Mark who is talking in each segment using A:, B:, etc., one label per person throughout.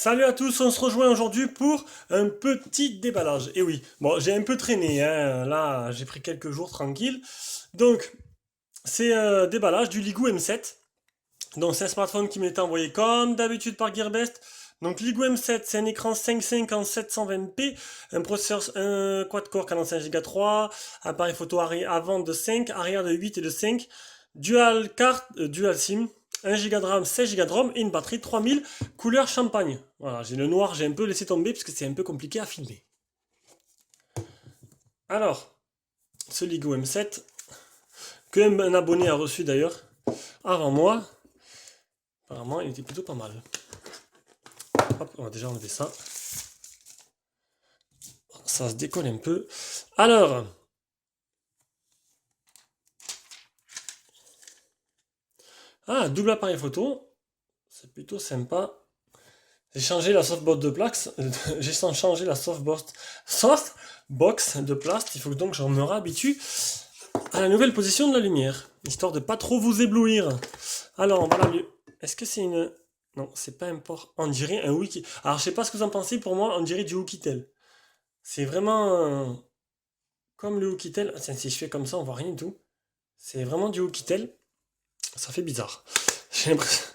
A: Salut à tous, on se rejoint aujourd'hui pour un petit déballage. Et oui, bon, j'ai un peu traîné, hein. Là, j'ai pris quelques jours tranquille. Donc, c'est un déballage du Ligoo M7. Donc, c'est un smartphone qui m'était envoyé comme d'habitude par Gearbest. Donc, Ligoo M7, c'est un écran 5.5 en 720p, un processeur, un quad-core 45 Go 3, appareil photo avant de 5, arrière de 8 et de 5, dual carte, dual SIM, 1 Go de RAM, 16 Go de ROM et une batterie 3000 couleur champagne. Voilà, j'ai le noir, j'ai un peu laissé tomber parce que c'est un peu compliqué à filmer. Alors, ce Ligoo M7, qu'un abonné a reçu d'ailleurs avant moi, apparemment il était plutôt pas mal. Hop, on va déjà enlever ça. Ça se décolle un peu. Alors, double appareil photo, c'est plutôt sympa. J'ai changé la softbox de Plax, j'ai changé la softbox de Plast, il faut donc que je me réhabitue à la nouvelle position de la lumière, histoire de pas trop vous éblouir. Alors, voilà, est-ce que c'est une... Non, c'est pas un port, on dirait un wiki. Alors, je sais pas ce que vous en pensez, pour moi, on dirait du Oukitel. C'est vraiment comme le Oukitel. Tiens, si je fais comme ça, on voit rien du tout. C'est vraiment du Oukitel. Ça fait bizarre. J'ai l'impression...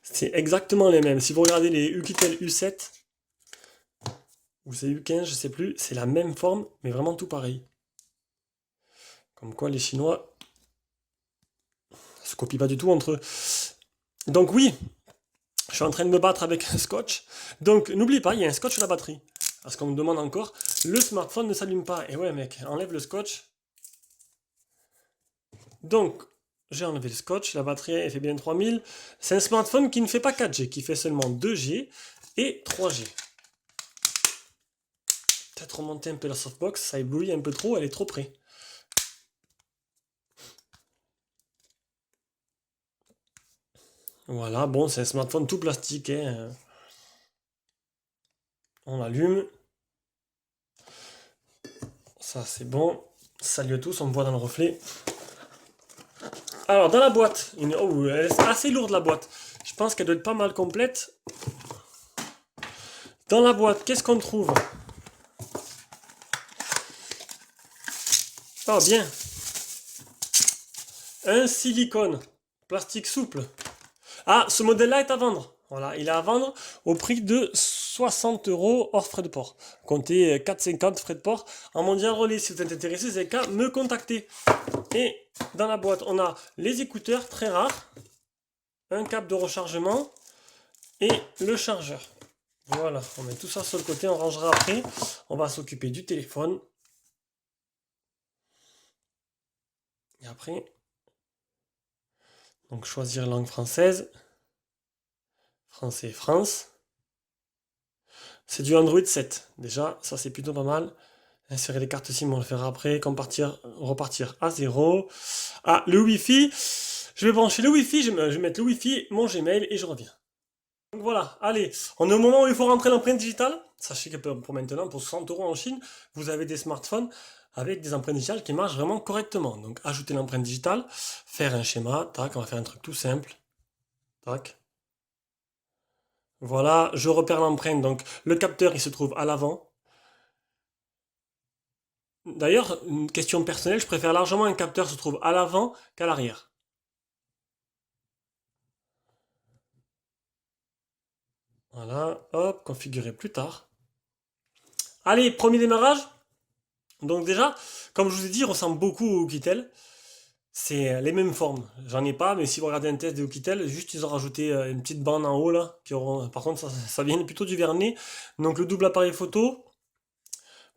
A: C'est exactement les mêmes. Si vous regardez les Oukitel U7, ou c'est U15, je sais plus, c'est la même forme, mais vraiment tout pareil. Comme quoi les Chinois se copient pas du tout entre eux. Donc oui, je suis en train de me battre avec un scotch. Donc n'oublie pas, il y a un scotch sur la batterie. Parce qu'on me demande encore, le smartphone ne s'allume pas. Et ouais mec, enlève le scotch. Donc, j'ai enlevé le scotch, la batterie elle fait bien 3000. C'est un smartphone qui ne fait pas 4G, qui fait seulement 2G et 3G. Peut-être remonter un peu la softbox, ça éblouit un peu trop, elle est trop près. Voilà, bon, c'est un smartphone tout plastique, hein. On l'allume. Ça, c'est bon. Salut à tous, on me voit dans le reflet. Alors, dans la boîte, oh, elle est assez lourde la boîte. Je pense qu'elle doit être pas mal complète. Dans la boîte, qu'est-ce qu'on trouve? Oh, bien. Un silicone. Plastique souple. Ah, ce modèle-là est à vendre. Voilà, il est à vendre au prix de 60 € hors frais de port. Comptez 4,50 frais de port. En mondial relais, si vous êtes intéressé, c'est qu'à me contacter. Et dans la boîte, on a les écouteurs très rares, un câble de rechargement et le chargeur. Voilà, on met tout ça sur le côté, on rangera après. On va s'occuper du téléphone. Et après, donc choisir langue française. Français, France. C'est du Android 7. Déjà, ça c'est plutôt pas mal. Insérer les cartes SIM, on le fera après. Repartir à 0. Ah, le Wi-Fi. Je vais brancher le Wi-Fi, je vais mettre le Wi-Fi, mon Gmail et je reviens. Donc voilà, allez, on est au moment où il faut rentrer l'empreinte digitale. Sachez que pour maintenant, pour 60 € en Chine, vous avez des smartphones avec des empreintes digitales qui marchent vraiment correctement. Donc ajouter l'empreinte digitale, faire un schéma, tac, on va faire un truc tout simple. Tac. Voilà, je repère l'empreinte, donc le capteur il se trouve à l'avant. D'ailleurs, une question personnelle, je préfère largement un capteur se trouve à l'avant qu'à l'arrière. Voilà, hop, configurer plus tard. Allez, premier démarrage. Donc déjà, comme je vous ai dit, il ressemble beaucoup au Oukitel. C'est les mêmes formes. J'en ai pas, mais si vous regardez un test de Oukitel, juste ils ont rajouté une petite bande en haut là. Par contre, ça vient plutôt du vernis. Donc le double appareil photo,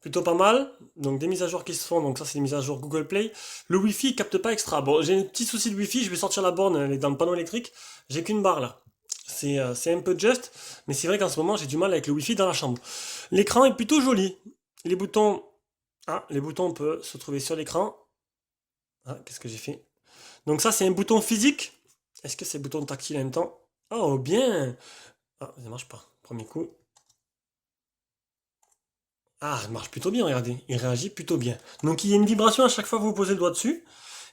A: plutôt pas mal. Donc des mises à jour qui se font. Donc ça c'est des mises à jour Google Play. Le Wi-Fi capte pas extra. Bon, j'ai un petit souci de Wi-Fi. Je vais sortir la borne, elle est dans le panneau électrique. J'ai qu'une barre là. C'est un peu juste, mais c'est vrai qu'en ce moment j'ai du mal avec le Wi-Fi dans la chambre. L'écran est plutôt joli. Les boutons, les boutons peuvent se trouver sur l'écran. Ah, qu'est-ce que j'ai fait? Donc ça c'est un bouton physique. Est-ce que c'est bouton tactile en même temps? Oh bien. Ah, ça marche pas. Premier coup. Ah, ça marche plutôt bien, regardez. Il réagit plutôt bien. Donc il y a une vibration à chaque fois que vous posez le doigt dessus.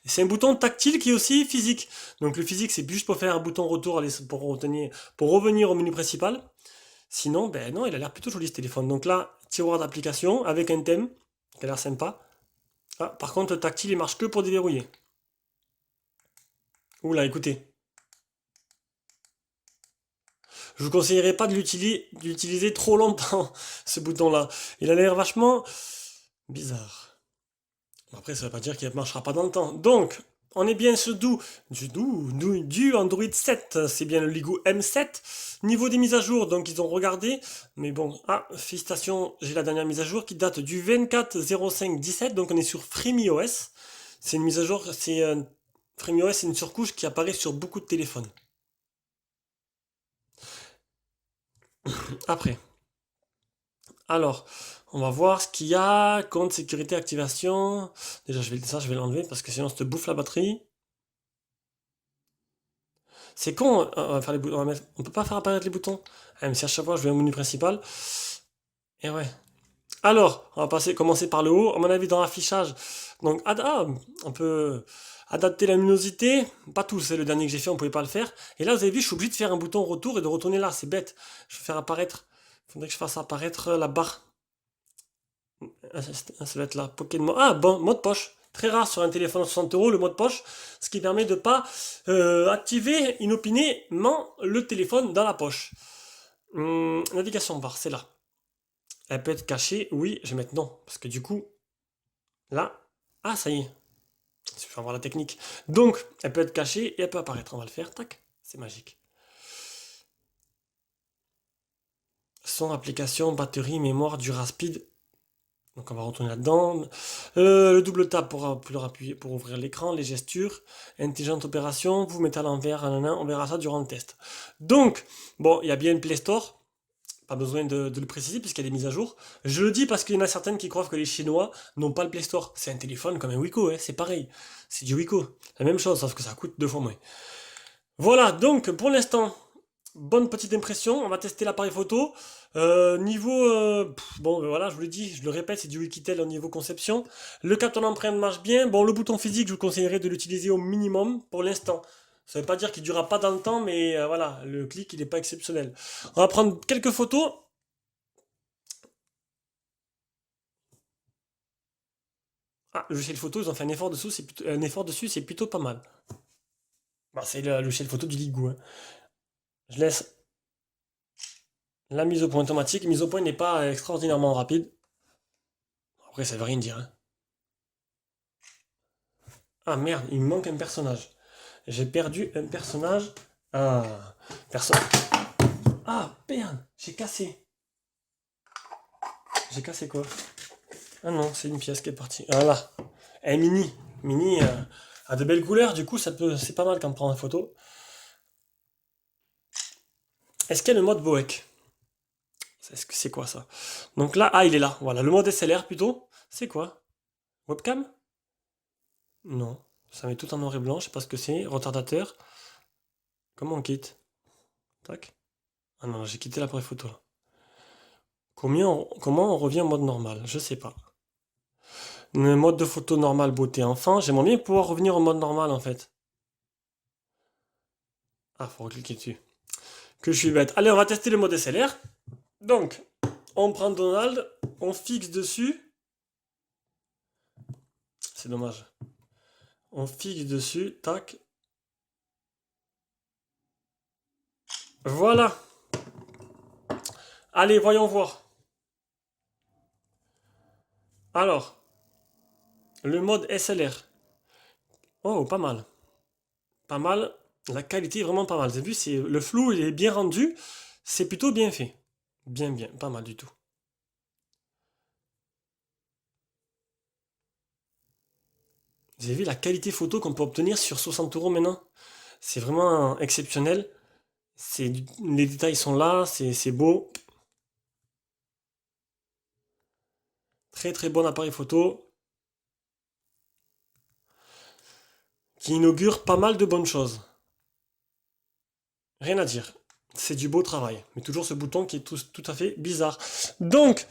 A: Et c'est un bouton tactile qui est aussi physique. Donc le physique, c'est juste pour faire un bouton retour pour revenir au menu principal. Sinon, ben non, il a l'air plutôt joli ce téléphone. Donc là, tiroir d'application avec un thème qui a l'air sympa. Ah, par contre, le tactile, il marche que pour déverrouiller. Oula, écoutez. Je vous conseillerais pas d'utiliser trop longtemps, ce bouton-là. Il a l'air vachement bizarre. Après, ça ne veut pas dire qu'il ne marchera pas dans le temps. Donc, on est bien sur du Android 7. C'est bien le Ligo M7. Niveau des mises à jour, donc ils ont regardé. Mais bon, félicitations, j'ai la dernière mise à jour qui date du 24/05/17. Donc on est sur FreeMiOS. C'est une mise à jour, FreeMiOS, c'est une surcouche qui apparaît sur beaucoup de téléphones. Après, alors, on va voir ce qu'il y a. Compte sécurité je vais l'enlever parce que sinon ça te bouffe la batterie. C'est con, on va faire les boutons, on peut pas faire apparaître les boutons. Ah, mais si à chaque fois je vais au menu principal. Et ouais. Alors, on va commencer par le haut. À mon avis, dans l'affichage, donc on peut adapter la luminosité. Pas tout, c'est le dernier que j'ai fait, on pouvait pas le faire. Et là, vous avez vu, je suis obligé de faire un bouton retour et de retourner là. C'est bête. Je vais faire apparaître. Il faudrait que je fasse apparaître la barre. Ça va être là. Pocket mode. Ah bon, mode poche. Très rare sur un téléphone à 60 € le mode poche, ce qui permet de pas activer inopinément le téléphone dans la poche. Navigation barre, c'est là. Elle peut être cachée, oui, je vais mettre non, parce que du coup, là, ça y est, il faut avoir la technique. Donc, elle peut être cachée et elle peut apparaître, on va le faire, tac, c'est magique. Son, application, batterie, mémoire, du rapide. Donc on va retourner là-dedans. Le double tap pour appuyer, pour ouvrir l'écran, les gestures, intelligente opération, vous mettez à l'envers, on verra ça durant le test. Donc, bon, il y a bien une Play Store, pas besoin de le préciser puisqu'il y a des mises à jour. Je le dis parce qu'il y en a certaines qui croient que les Chinois n'ont pas le Play Store. C'est un téléphone comme un Wiko, hein, c'est pareil. C'est du Wiko. La même chose, sauf que ça coûte 2 fois moins. Voilà, donc pour l'instant, bonne petite impression. On va tester l'appareil photo. Voilà, je vous l'ai dit, je le répète, c'est du Wikitel au niveau conception. Le capteur d'empreinte marche bien. Bon, le bouton physique, je vous conseillerais de l'utiliser au minimum pour l'instant. Ça ne veut pas dire qu'il ne durera pas dans le temps, mais voilà, le clic, il n'est pas exceptionnel. On va prendre quelques photos. Le logiciel photo, ils ont fait un effort dessus, c'est plutôt pas mal. Bah, c'est le logiciel photo du Ligou, hein. Je laisse la mise au point automatique. Mise au point n'est pas extraordinairement rapide. Après, ça veut rien dire, hein. Ah merde, il me manque un personnage. J'ai perdu un personnage. Personne. Merde, j'ai cassé. J'ai cassé quoi? Ah non, c'est une pièce qui est partie. Voilà. Elle est mini. Mini a de belles couleurs, du coup, c'est pas mal quand on prend une photo. Est-ce qu'il y a le mode Boek? C'est quoi ça? Donc là, il est là. Voilà, le mode SLR plutôt. C'est quoi? Webcam? Non. Ça met tout en noir et blanc, je sais pas ce que c'est. Retardateur. Comment on quitte? Tac. Ah non, j'ai quitté l'appareil photo là. Comment on revient en mode normal? Je sais pas. Le mode de photo normal beauté enfant. J'aimerais bien pouvoir revenir en mode normal en fait. Faut cliquer dessus. Que je suis bête. Allez, on va tester le mode SLR. Donc, on prend Donald, on fixe dessus. C'est dommage. On fixe dessus, tac. Voilà. Allez, voyons voir. Alors, le mode SLR. Oh, pas mal. Pas mal. La qualité est vraiment pas mal. Vous avez vu, le flou, il est bien rendu. C'est plutôt bien fait. Bien, pas mal du tout. Vous avez vu la qualité photo qu'on peut obtenir sur 60 € maintenant? C'est vraiment exceptionnel. Les détails sont là, c'est beau. Très très bon appareil photo qui inaugure pas mal de bonnes choses. Rien à dire. C'est du beau travail. Mais toujours ce bouton qui est tout à fait bizarre. Donc,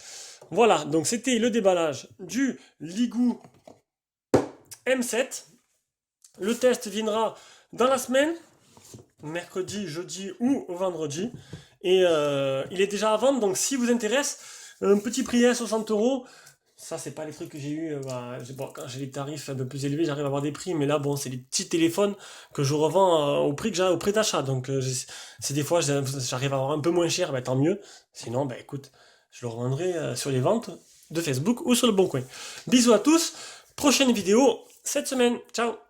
A: voilà. Donc, c'était le déballage du Ligou M7. Le test viendra dans la semaine, mercredi, jeudi ou vendredi. Et il est déjà à vendre, donc si vous intéresse, un petit prix à 60 euros. Ça, c'est pas les trucs que j'ai eu. Bon, quand j'ai les tarifs un peu plus élevés, j'arrive à avoir des prix, mais là, bon, c'est des petits téléphones que je revends au prix que j'ai, au prix d'achat. Donc, c'est des fois, j'arrive à avoir un peu moins cher, bah, tant mieux. Sinon, bah, écoute, je le revendrai sur les ventes de Facebook ou sur le Bon Coin. Bisous à tous, prochaine vidéo cette semaine. Ciao!